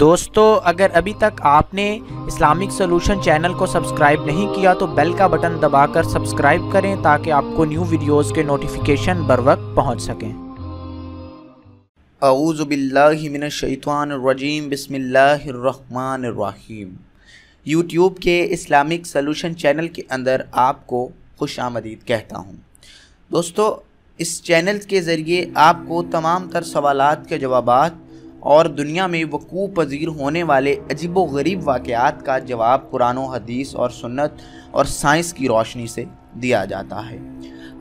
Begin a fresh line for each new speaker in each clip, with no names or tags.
दोस्तों, अगर अभी तक आपने इस्लामिक सॉल्यूशन चैनल को सब्सक्राइब नहीं किया तो बेल का बटन दबाकर सब्सक्राइब करें ताकि आपको न्यू वीडियोस के नोटिफिकेशन बर वक्त पहुँच सकें।
अऊज़ु बिल्लाहि मिनश शैतानिर रजीम, बिस्मिल्लाहिर रहमानिर रहीम। यूट्यूब के इस्लामिक सॉल्यूशन चैनल के अंदर आपको खुशामदीद कहता हूँ। दोस्तों, इस चैनल के ज़रिए आपको तमाम तर सवालात के जवाबात और दुनिया में वक़ूअ पज़ीर होने वाले अजीब व गरीब वाक़यात का जवाब कुरान व हदीस और सुन्नत और साइंस की रोशनी से दिया जाता है।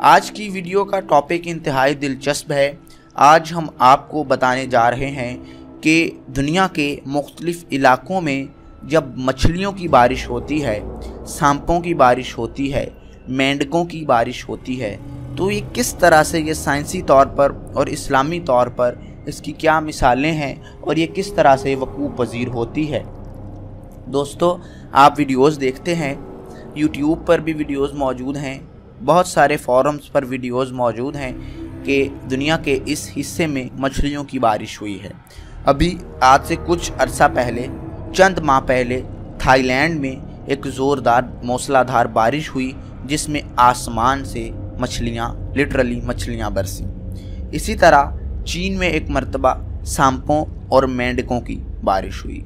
आज की वीडियो का टॉपिक इंतहाई दिलचस्प है। आज हम आपको बताने जा रहे हैं कि दुनिया के मुख्तलिफ़ इलाक़ों में जब मछलियों की बारिश होती है, सांपों की बारिश होती है, मेंढकों की बारिश होती है, तो ये किस तरह से ये साइंसी तौर पर और इस्लामी तौर पर इसकी क्या मिसालें हैं और ये किस तरह से वक़ूअ पज़ीर होती है। दोस्तों, आप वीडियोस देखते हैं, यूट्यूब पर भी वीडियोस मौजूद हैं, बहुत सारे फोरम्स पर वीडियोस मौजूद हैं कि दुनिया के इस हिस्से में मछलियों की बारिश हुई है। अभी आज से कुछ अरसा पहले, चंद माह पहले थाईलैंड में एक ज़ोरदार मूसलाधार बारिश हुई जिसमें आसमान से मछलियाँ, लिटरली मछलियाँ बरसी। इसी तरह चीन में एक मर्तबा सांपों और मेंढकों की बारिश हुई।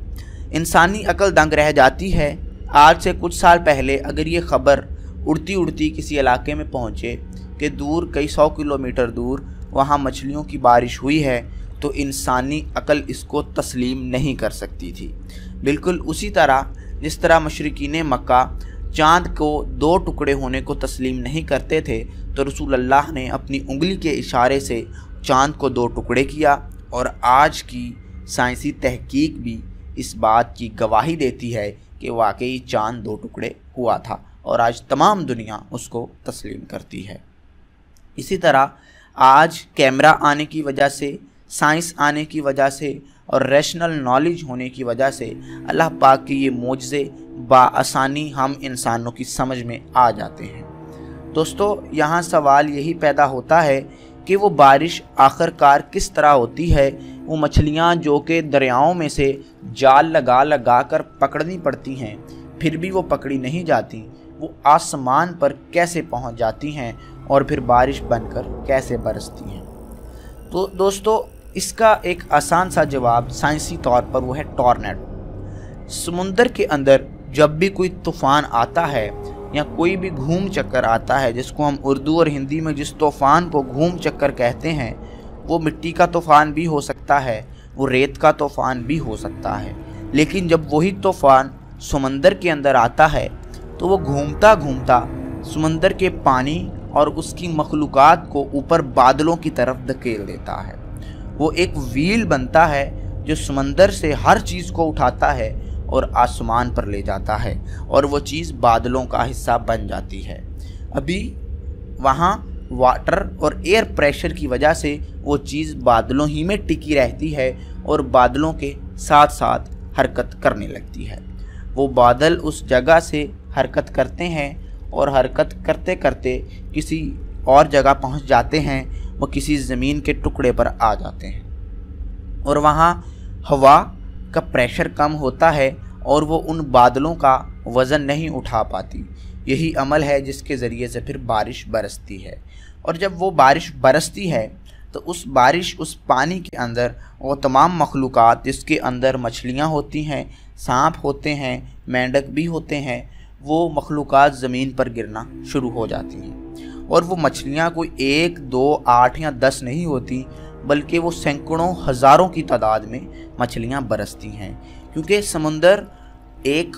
इंसानी अक्ल दंग रह जाती है। आज से कुछ साल पहले अगर ये ख़बर उड़ती उड़ती किसी इलाके में पहुँचे कि दूर कई 100 किलोमीटर दूर वहाँ मछलियों की बारिश हुई है, तो इंसानी अक्ल इसको तस्लीम नहीं कर सकती थी। बिल्कुल उसी तरह जिस तरह मुशरिकीन मक्का चाँद को 2 टुकड़े होने को तस्लीम नहीं करते थे, तो रसूल अल्लाह ने अपनी उंगली के इशारे से चाँद को 2 टुकड़े किया। और आज की साइंसी तहकीक भी इस बात की गवाही देती है कि वाकई चाँद 2 टुकड़े हुआ था और आज तमाम दुनिया उसको तस्लीम करती है। इसी तरह आज कैमरा आने की वजह से, साइंस आने की वजह से और रैशनल नॉलेज होने की वजह से अल्लाह पाक के ये मोजज़े बाआसानी हम इंसानों की समझ में आ जाते हैं। दोस्तों, यहाँ सवाल यही पैदा होता है कि वो बारिश आखिरकार किस तरह होती है। वो मछलियाँ जो कि दरियाओं में से जाल लगा लगा कर पकड़नी पड़ती हैं, फिर भी वो पकड़ी नहीं जाती, वो आसमान पर कैसे पहुँच जाती हैं और फिर बारिश बनकर कैसे बरसती हैं। तो दोस्तों, इसका एक आसान सा जवाब साइंसी तौर पर वो है टॉर्नेडो। समुंदर के अंदर जब भी कोई तूफ़ान आता है या कोई भी घूम चक्कर आता है, जिसको हम उर्दू और हिंदी में जिस तूफ़ान को घूम चक्कर कहते हैं, वो मिट्टी का तूफ़ान भी हो सकता है, वो रेत का तूफ़ान भी हो सकता है। लेकिन जब वही तूफ़ान समंदर के अंदर आता है तो वो घूमता घूमता समंदर के पानी और उसकी मखलूक़ात को ऊपर बादलों की तरफ धकेल देता है। वो एक व्हील बनता है जो समंदर से हर चीज़ को उठाता है और आसमान पर ले जाता है और वो चीज़ बादलों का हिस्सा बन जाती है। अभी वहाँ वाटर और एयर प्रेशर की वजह से वो चीज़ बादलों ही में टिकी रहती है और बादलों के साथ साथ हरकत करने लगती है। वो बादल उस जगह से हरकत करते हैं और हरकत करते करते किसी और जगह पहुँच जाते हैं, वो किसी ज़मीन के टुकड़े पर आ जाते हैं और वहाँ हवा का प्रेशर कम होता है और वो उन बादलों का वज़न नहीं उठा पाती। यही अमल है जिसके ज़रिए से फिर बारिश बरसती है। और जब वो बारिश बरसती है तो उस बारिश, उस पानी के अंदर वो तमाम मखलूक़ात जिसके अंदर मछलियाँ होती हैं, सांप होते हैं, मेंढक भी होते हैं, वो मखलूक़ात ज़मीन पर गिरना शुरू हो जाती हैं। और वो मछलियाँ कोई 1, 2, 8 या 10 नहीं होती, बल्कि वो सैकड़ों हज़ारों की तादाद में मछलियाँ बरसती हैं, क्योंकि समुंदर एक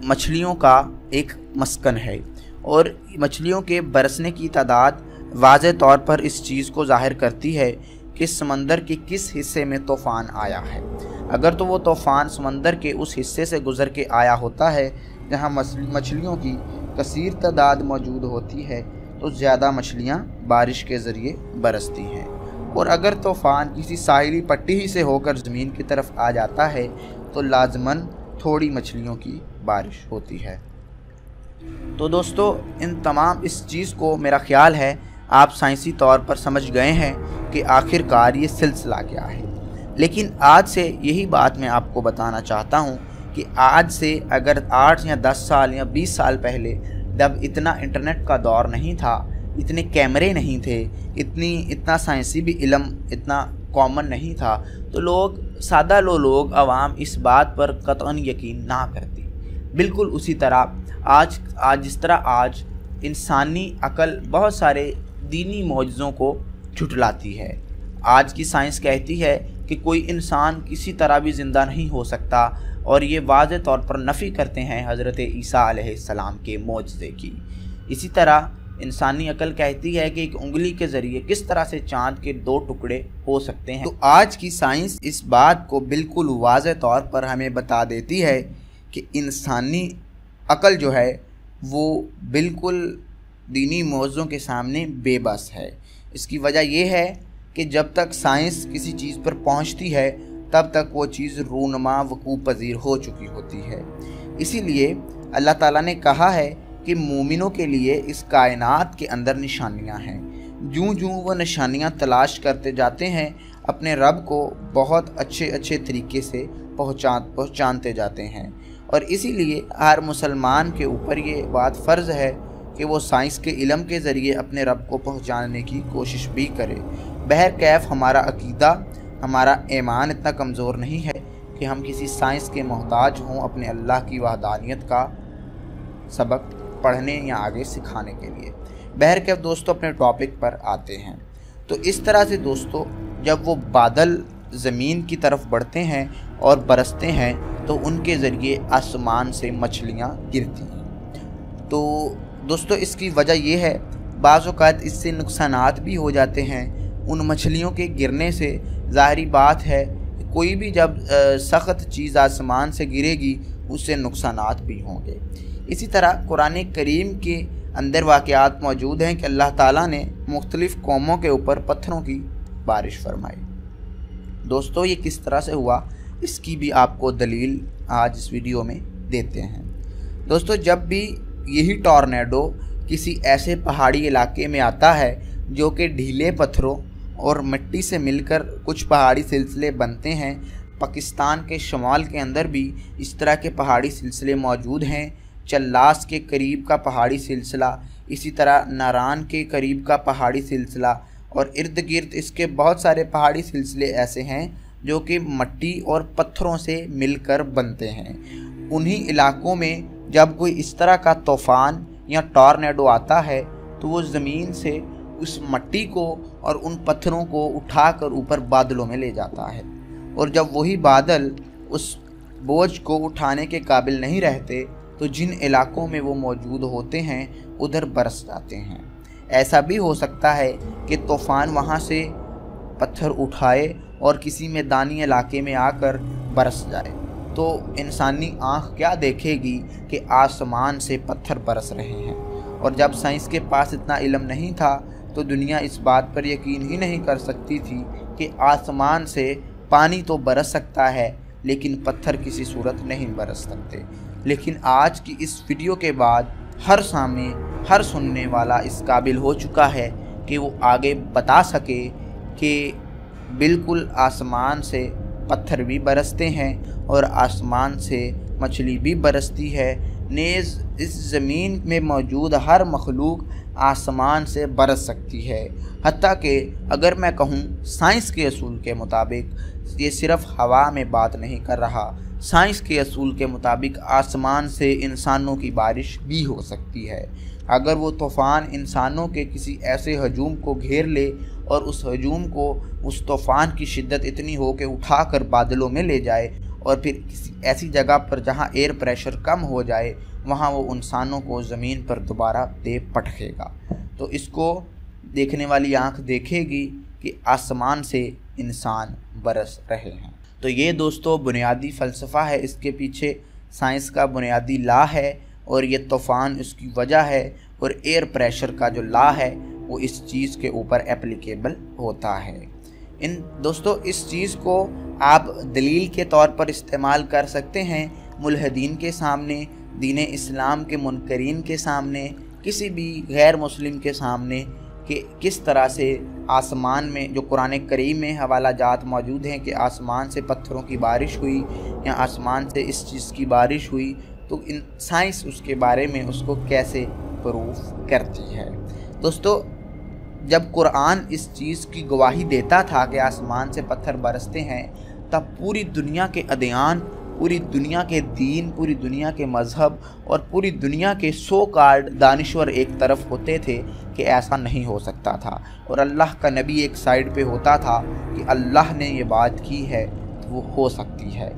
मछलियों का एक मस्कन है और मछलियों के बरसने की तादाद वाज़े तौर पर इस चीज़ को ज़ाहिर करती है कि समंदर के किस हिस्से में तूफ़ान आया है। अगर तो वो तूफ़ान समंदर के उस हिस्से से गुज़र के आया होता है जहाँ मछलियों की कसीर तादाद मौजूद होती है, तो ज़्यादा मछलियाँ बारिश के ज़रिए बरसती हैं। और अगर तूफ़ान किसी साहिली पट्टी ही से होकर ज़मीन की तरफ आ जाता है तो लाजमन थोड़ी मछलियों की बारिश होती है। तो दोस्तों, इन तमाम इस चीज़ को मेरा ख़्याल है आप साइंसी तौर पर समझ गए हैं कि आखिरकार ये सिलसिला क्या है। लेकिन आज से यही बात मैं आपको बताना चाहता हूँ कि आज से अगर 8 या 10 साल या 20 साल पहले जब इतना इंटरनेट का दौर नहीं था, इतने कैमरे नहीं थे, इतना साइंसी भी इल्म इतना कॉमन नहीं था, तो सादा लोग आवाम इस बात पर कतई यकीन ना करती। बिल्कुल उसी तरह आज जिस तरह आज इंसानी अकल बहुत सारे दीनी मौजज़ों को झुठलाती है। आज की साइंस कहती है कि कोई इंसान किसी तरह भी ज़िंदा नहीं हो सकता, और ये वाज़ेह तौर पर नफ़ी करते हैं हज़रत ईसा अलैहिस्सलाम के मौजज़े की। इसी तरह इंसानी अकल कहती है कि एक उंगली के ज़रिए किस तरह से चाँद के 2 टुकड़े हो सकते हैं। तो आज की साइंस इस बात को बिल्कुल वाज़ेह तौर पर हमें बता देती है कि इंसानी अकल जो है वो बिल्कुल दीनी मौजज़ों के सामने बेबस है। इसकी वजह यह है कि जब तक साइंस किसी चीज़ पर पहुंचती है तब तक वो चीज़ रूनमा वकूफ़ पज़ीर हो चुकी होती है। इसीलिए अल्लाह ताला ने कहा है कि मोमिनों के लिए इस कायनात के अंदर निशानियां हैं। जूँ जूँ वो निशानियां तलाश करते जाते हैं, अपने रब को बहुत अच्छे तरीके से पहचानते जाते हैं। और इसीलिए हर मुसलमान के ऊपर ये बात फ़र्ज़ है कि वो साइंस के इल्म के ज़रिए अपने रब को पहचानने की कोशिश भी करे। बहरकैफ़ हमारा अक़ीदा, हमारा ईमान इतना कमज़ोर नहीं है कि हम किसी साइंस के मोहताज हों अपने अल्लाह की वहदानियत का सबक पढ़ने या आगे सिखाने के लिए। बहरकैफ़ दोस्तों, अपने टॉपिक पर आते हैं। तो इस तरह से दोस्तों, जब वो बादल ज़मीन की तरफ बढ़ते हैं और बरसते हैं तो उनके ज़रिए आसमान से मछलियाँ गिरती हैं। तो दोस्तों, इसकी वजह यह है, बाज़ औक़ात इससे नुकसानात भी हो जाते हैं। उन मछलियों के गिरने से ज़ाहिरी बात है कोई भी जब सख्त चीज़ आसमान से गिरेगी उससे नुकसानात भी होंगे। इसी तरह कुरान करीम के अंदर वाक़यात मौजूद हैं कि अल्लाह ताला ने मुख्तलिफ़ कौमों के ऊपर पत्थरों की बारिश फरमाई। दोस्तों, ये किस तरह से हुआ इसकी भी आपको दलील आज इस वीडियो में देते हैं। दोस्तों, जब भी यही टॉर्नेडो किसी ऐसे पहाड़ी इलाके में आता है जो कि ढीले पत्थरों और मिट्टी से मिलकर कुछ पहाड़ी सिलसिले बनते हैं, पाकिस्तान के शुमाल के अंदर भी इस तरह के पहाड़ी सिलसिले मौजूद हैं। चल्लास के करीब का पहाड़ी सिलसिला, इसी तरह नारान के करीब का पहाड़ी सिलसिला, और इर्द गिर्द इसके बहुत सारे पहाड़ी सिलसिले ऐसे हैं जो कि मिट्टी और पत्थरों से मिलकर बनते हैं। उन्हीं इलाकों में जब कोई इस तरह का तूफ़ान या टॉर्नेडो आता है तो वो ज़मीन से उस मिट्टी को और उन पत्थरों को उठाकर ऊपर बादलों में ले जाता है, और जब वही बादल उस बोझ को उठाने के काबिल नहीं रहते तो जिन इलाकों में वो मौजूद होते हैं उधर बरस जाते हैं। ऐसा भी हो सकता है कि तूफ़ान वहाँ से पत्थर उठाए और किसी मैदानी इलाके में आकर बरस जाए, तो इंसानी आँख क्या देखेगी कि आसमान से पत्थर बरस रहे हैं। और जब साइंस के पास इतना इल्म नहीं था तो दुनिया इस बात पर यकीन ही नहीं कर सकती थी कि आसमान से पानी तो बरस सकता है लेकिन पत्थर किसी सूरत नहीं बरस सकते। लेकिन आज की इस वीडियो के बाद हर सुनने वाला इस काबिल हो चुका है कि वो आगे बता सके कि बिल्कुल आसमान से पत्थर भी बरसते हैं और आसमान से मछली भी बरसती है। नेज़ इस ज़मीन में मौजूद हर मखलूक आसमान से बरस सकती है। हत्ता कि अगर मैं कहूँ साइंस के असूल के मुताबिक, ये सिर्फ़ हवा में बात नहीं कर रहा, साइंस के असूल के मुताबिक आसमान से इंसानों की बारिश भी हो सकती है। अगर वो तूफ़ान इंसानों के किसी ऐसे हजूम को घेर ले और उस हजूम को उस तूफ़ान की शिद्दत इतनी हो कि उठा कर बादलों में ले जाए और फिर किसी ऐसी जगह पर जहाँ एयर प्रेशर कम हो जाए वहाँ वो इंसानों को ज़मीन पर दोबारा दे पटकेगा, तो इसको देखने वाली आँख देखेगी कि आसमान से इंसान बरस रहे हैं। तो ये दोस्तों बुनियादी फ़लसफ़ा है, इसके पीछे साइंस का बुनियादी लॉ है और ये तूफ़ान उसकी वजह है, और एयर प्रेशर का जो लॉ है वो इस चीज़ के ऊपर एप्लीकेबल होता है। दोस्तों इस चीज़ को आप दलील के तौर पर इस्तेमाल कर सकते हैं मुल्हिदीन के सामने, दीन इस्लाम के मुनकरीन के सामने, किसी भी गैर मुस्लिम के सामने, کہ کس طرح سے آسمان میں جو قرآن کریم میں حوالہ جات موجود ہیں کہ آسمان سے پتھروں کی بارش ہوئی یا آسمان سے اس چیز کی بارش ہوئی، تو سائنس اس کے بارے میں اس کو کیسے پروف کرتی ہے۔ دوستو، جب قرآن اس چیز کی گواہی دیتا تھا کہ آسمان سے پتھر برستے ہیں، تب پوری دنیا کے ادیان، پوری دنیا کے دین، پوری دنیا کے مذہب اور پوری دنیا کے سو کارڈ دانشور ایک طرف ہوتے تھے کہ ایسا نہیں ہو سکتا تھا، اور اللہ کا نبی ایک سائیڈ پہ ہوتا تھا کہ اللہ نے یہ بات کی ہے تو وہ ہو سکتی ہے۔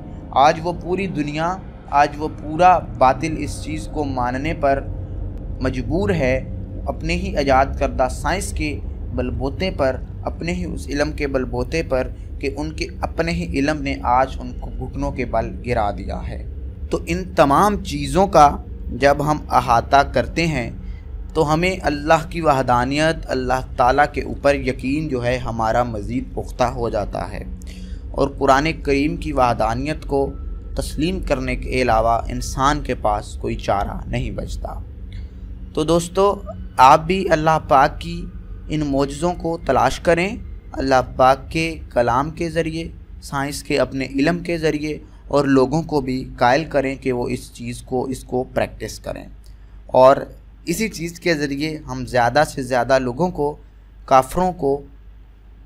آج وہ پوری دنیا، آج وہ پورا باطل اس چیز کو ماننے پر مجبور ہے، اپنے ہی ایجاد کردہ سائنس کے بلبوتے پر، اپنے ہی اس علم کے بلبوتے پر کہ ان کے اپنے ہی علم نے آج ان کو گھٹنوں کے بل گرا دیا ہے۔ تو ان تمام چیزوں کا جب ہم احاطہ کرتے ہیں تو ہمیں اللہ کی وحدانیت، اللہ تعالیٰ کے اوپر یقین جو ہے ہمارا مزید پختہ ہو جاتا ہے، اور قرآن کریم کی وحدانیت کو تسلیم کرنے کے علاوہ انسان کے پاس کوئی چارہ نہیں بچتا۔ تو دوستو، آپ بھی اللہ پاک کی ان معجزوں کو تلاش کریں، اللہ پاک کے کلام کے ذریعے، سائنس کے اپنے علم کے ذریعے، اور لوگوں کو بھی قائل کریں کہ وہ اس کو پریکٹس کریں، اور اسی چیز کے ذریعے ہم زیادہ سے زیادہ لوگوں کو، کافروں کو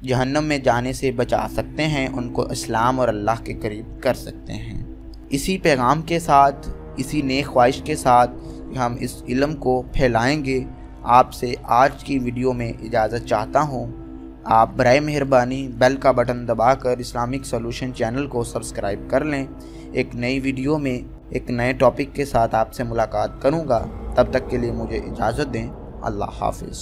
جہنم میں جانے سے بچا سکتے ہیں، ان کو اسلام اور اللہ کے قریب کر سکتے ہیں۔ اسی پیغام کے ساتھ، اسی نیک خواہش کے ساتھ ہم اس علم کو پھیلائیں گے۔ آپ سے آج کی ویڈیو میں اجازت چاہتا ہوں۔ آپ برائے مہربانی بیل کا بٹن دبا کر اسلامک سولوشن چینل کو سبسکرائب کر لیں۔ ایک نئی ویڈیو میں ایک نئے ٹاپک کے ساتھ آپ سے ملاقات کروں گا، تب تک کے لیے مجھے اجازت دیں۔ اللہ حافظ۔